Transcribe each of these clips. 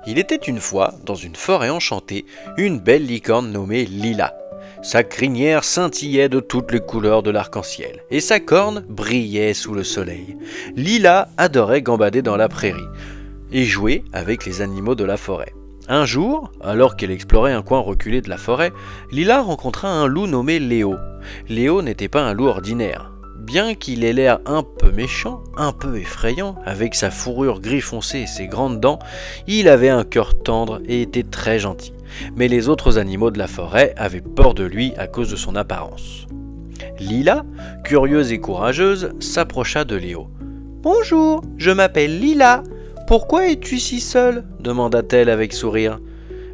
Il était une fois, dans une forêt enchantée, une belle licorne nommée Lila. Sa crinière scintillait de toutes les couleurs de l'arc-en-ciel, et sa corne brillait sous le soleil. Lila adorait gambader dans la prairie et jouer avec les animaux de la forêt. Un jour, alors qu'elle explorait un coin reculé de la forêt, Lila rencontra un loup nommé Léo. Léo n'était pas un loup ordinaire. Bien qu'il ait l'air un peu méchant, un peu effrayant, avec sa fourrure gris foncé et ses grandes dents, il avait un cœur tendre et était très gentil. Mais les autres animaux de la forêt avaient peur de lui à cause de son apparence. Lila, curieuse et courageuse, s'approcha de Léo. « Bonjour, je m'appelle Lila. Pourquoi es-tu si seule ?» demanda-t-elle avec sourire.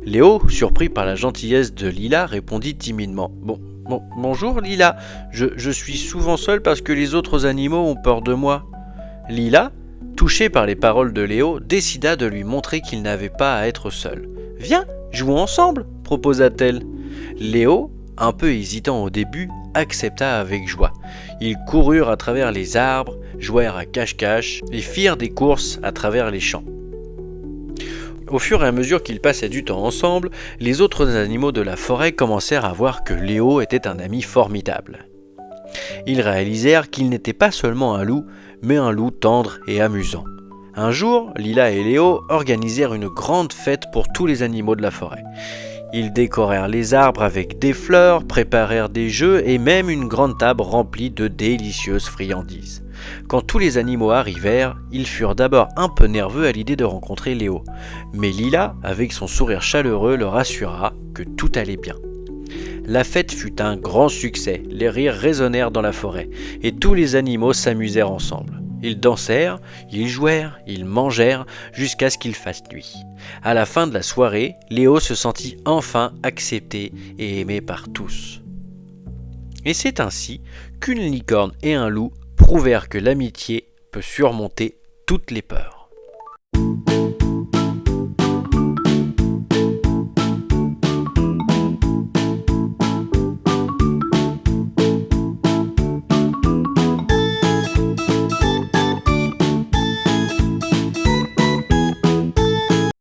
Léo, surpris par la gentillesse de Lila, répondit timidement. Bonjour Lila, je suis souvent seul parce que les autres animaux ont peur de moi. Lila, touchée par les paroles de Léo, décida de lui montrer qu'il n'avait pas à être seul. « Viens, jouons ensemble » proposa-t-elle. Léo, un peu hésitant au début, accepta avec joie. Ils coururent à travers les arbres, jouèrent à cache-cache et firent des courses à travers les champs. Au fur et à mesure qu'ils passaient du temps ensemble, les autres animaux de la forêt commencèrent à voir que Léo était un ami formidable. Ils réalisèrent qu'il n'était pas seulement un loup, mais un loup tendre et amusant. Un jour, Lila et Léo organisèrent une grande fête pour tous les animaux de la forêt. Ils décorèrent les arbres avec des fleurs, préparèrent des jeux et même une grande table remplie de délicieuses friandises. Quand tous les animaux arrivèrent, ils furent d'abord un peu nerveux à l'idée de rencontrer Léo. Mais Lila, avec son sourire chaleureux, leur assura que tout allait bien. La fête fut un grand succès, les rires résonnèrent dans la forêt et tous les animaux s'amusèrent ensemble. Ils dansèrent, ils jouèrent, ils mangèrent jusqu'à ce qu'il fasse nuit. À la fin de la soirée, Léo se sentit enfin accepté et aimé par tous. Et c'est ainsi qu'une licorne et un loup prouvèrent que l'amitié peut surmonter toutes les peurs.